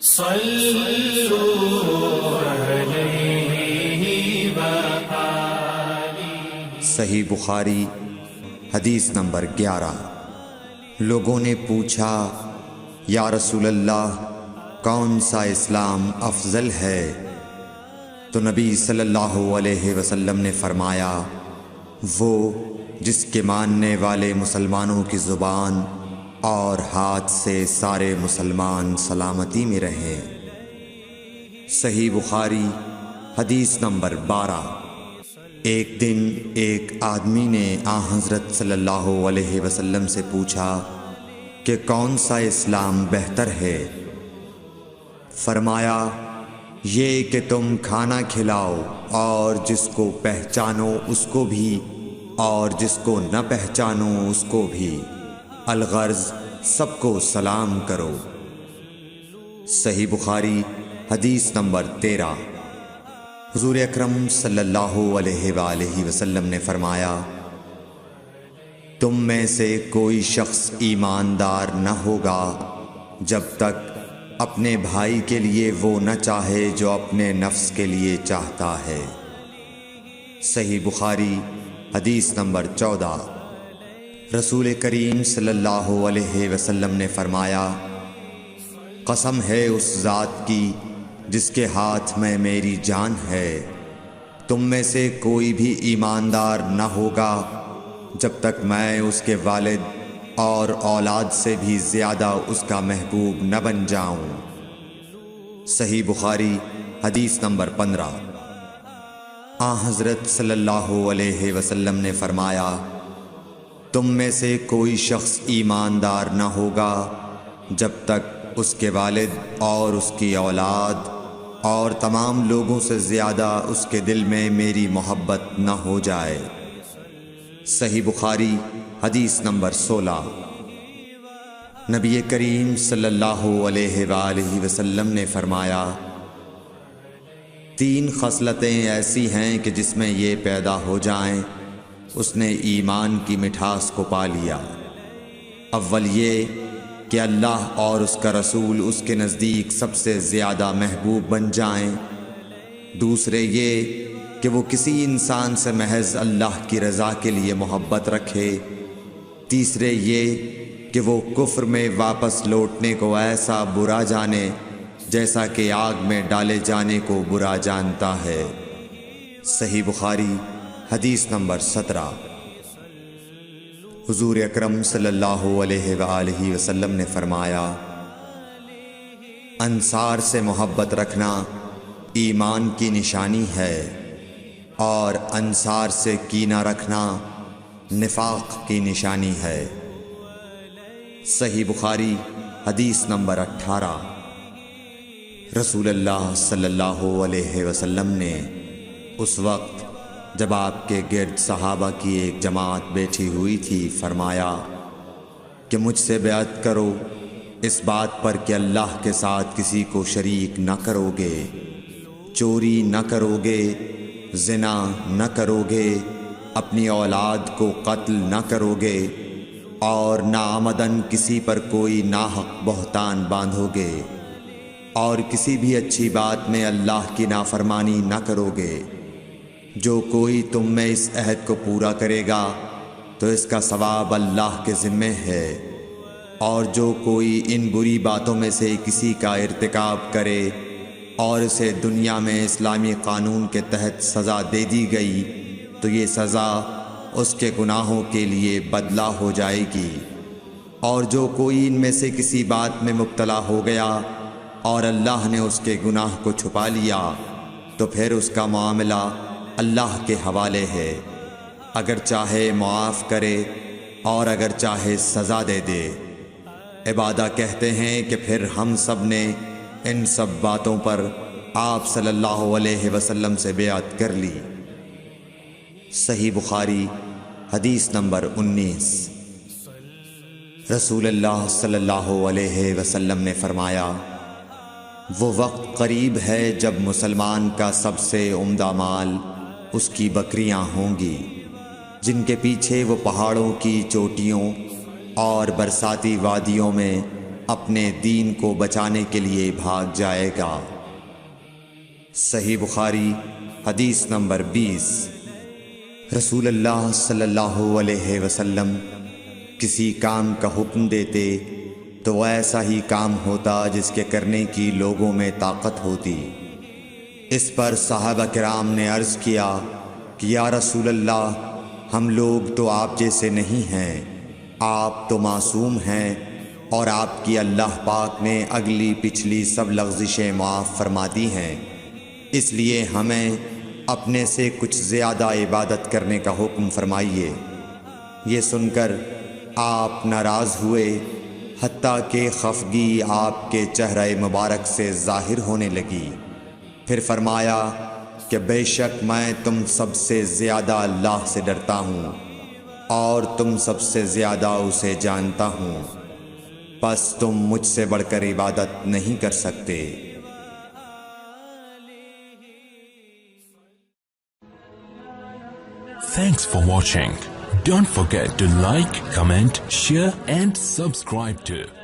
صلوا علیہ وآلہ۔ صحیح بخاری حدیث نمبر 11۔ لوگوں نے پوچھا، یا رسول اللہ، کون سا اسلام افضل ہے؟ تو نبی صلی اللہ علیہ وسلم نے فرمایا، وہ جس کے ماننے والے مسلمانوں کی زبان اور ہاتھ سے سارے مسلمان سلامتی میں رہیں۔ صحیح بخاری حدیث نمبر 12۔ ایک دن ایک آدمی نے حضرت صلی اللہ علیہ وسلم سے پوچھا کہ کون سا اسلام بہتر ہے؟ فرمایا، یہ کہ تم کھانا کھلاؤ اور جس کو پہچانو اس کو بھی اور جس کو نہ پہچانو اس کو بھی، الغرض سب کو سلام کرو۔ صحیح بخاری حدیث نمبر 13۔ حضور اکرم صلی اللہ علیہ وآلہ وسلم نے فرمایا، تم میں سے کوئی شخص ایماندار نہ ہوگا جب تک اپنے بھائی کے لیے وہ نہ چاہے جو اپنے نفس کے لیے چاہتا ہے۔ صحیح بخاری حدیث نمبر 14۔ رسول کریم صلی اللہ علیہ وسلم نے فرمایا، قسم ہے اس ذات کی جس کے ہاتھ میں میری جان ہے، تم میں سے کوئی بھی ایماندار نہ ہوگا جب تک میں اس کے والد اور اولاد سے بھی زیادہ اس کا محبوب نہ بن جاؤں۔ صحیح بخاری حدیث نمبر 15۔ حضرت صلی اللہ علیہ وسلم نے فرمایا، تم میں سے کوئی شخص ایماندار نہ ہوگا جب تک اس کے والد اور اس کی اولاد اور تمام لوگوں سے زیادہ اس کے دل میں میری محبت نہ ہو جائے۔ صحیح بخاری حدیث نمبر 16۔ نبی کریم صلی اللہ علیہ وآلہ وسلم نے فرمایا، 3 خصلتیں ایسی ہیں کہ جس میں یہ پیدا ہو جائیں اس نے ایمان کی مٹھاس کو پا لیا۔ اول یہ کہ اللہ اور اس کا رسول اس کے نزدیک سب سے زیادہ محبوب بن جائیں۔ دوسرے یہ کہ وہ کسی انسان سے محض اللہ کی رضا کے لیے محبت رکھے۔ تیسرے یہ کہ وہ کفر میں واپس لوٹنے کو ایسا برا جانے جیسا کہ آگ میں ڈالے جانے کو برا جانتا ہے۔ صحیح بخاری حدیث نمبر 17۔ حضور اکرم صلی اللہ علیہ وآلہ وسلم نے فرمایا، انصار سے محبت رکھنا ایمان کی نشانی ہے اور انصار سے کینہ رکھنا نفاق کی نشانی ہے۔ صحیح بخاری حدیث نمبر 18۔ رسول اللہ صلی اللہ علیہ وسلم نے اس وقت جب آپ کے گرد صحابہ کی ایک جماعت بیٹھی ہوئی تھی فرمایا کہ مجھ سے بیعت کرو اس بات پر کہ اللہ کے ساتھ کسی کو شریک نہ کرو گے، چوری نہ کرو گے، زنا نہ کرو گے، اپنی اولاد کو قتل نہ کرو گے اور ناعمدن کسی پر کوئی ناحق بہتان باندھو گے، اور کسی بھی اچھی بات میں اللہ کی نافرمانی نہ کرو گے۔ جو کوئی تم میں اس عہد کو پورا کرے گا تو اس کا ثواب اللہ کے ذمے ہے، اور جو کوئی ان بری باتوں میں سے کسی کا ارتکاب کرے اور اسے دنیا میں اسلامی قانون کے تحت سزا دے دی گئی تو یہ سزا اس کے گناہوں کے لیے بدلہ ہو جائے گی، اور جو کوئی ان میں سے کسی بات میں مبتلا ہو گیا اور اللہ نے اس کے گناہ کو چھپا لیا تو پھر اس کا معاملہ اللہ کے حوالے ہے، اگر چاہے معاف کرے اور اگر چاہے سزا دے دے۔ عبادہ کہتے ہیں کہ پھر ہم سب نے ان سب باتوں پر آپ صلی اللہ علیہ وسلم سے بیعت کر لی۔ صحیح بخاری حدیث نمبر 19۔ رسول اللہ صلی اللہ علیہ وسلم نے فرمایا، وہ وقت قریب ہے جب مسلمان کا سب سے عمدہ مال اس کی بکریاں ہوں گی، جن کے پیچھے وہ پہاڑوں کی چوٹیوں اور برساتی وادیوں میں اپنے دین کو بچانے کے لیے بھاگ جائے گا۔ صحیح بخاری حدیث نمبر 20۔ رسول اللہ صلی اللہ علیہ وسلم کسی کام کا حکم دیتے تو وہ ایسا ہی کام ہوتا جس کے کرنے کی لوگوں میں طاقت ہوتی۔ اس پر صحابہ کرام نے عرض کیا کہ یا رسول اللہ، ہم لوگ تو آپ جیسے نہیں ہیں، آپ تو معصوم ہیں اور آپ کی اللہ پاک نے اگلی پچھلی سب لغزشیں معاف فرما دی ہیں، اس لیے ہمیں اپنے سے کچھ زیادہ عبادت کرنے کا حکم فرمائیے۔ یہ سن کر آپ ناراض ہوئے، حتیٰ کہ خفگی آپ کے چہرہ مبارک سے ظاہر ہونے لگی۔ پھر فرمایا کہ بے شک میں تم سب سے زیادہ اللہ سے ڈرتا ہوں اور تم سب سے زیادہ اسے جانتا ہوں، پس تم مجھ سے بڑھ کر عبادت نہیں کر سکتے۔ Thanks for watching. Don't forget to like, comment, share and subscribe to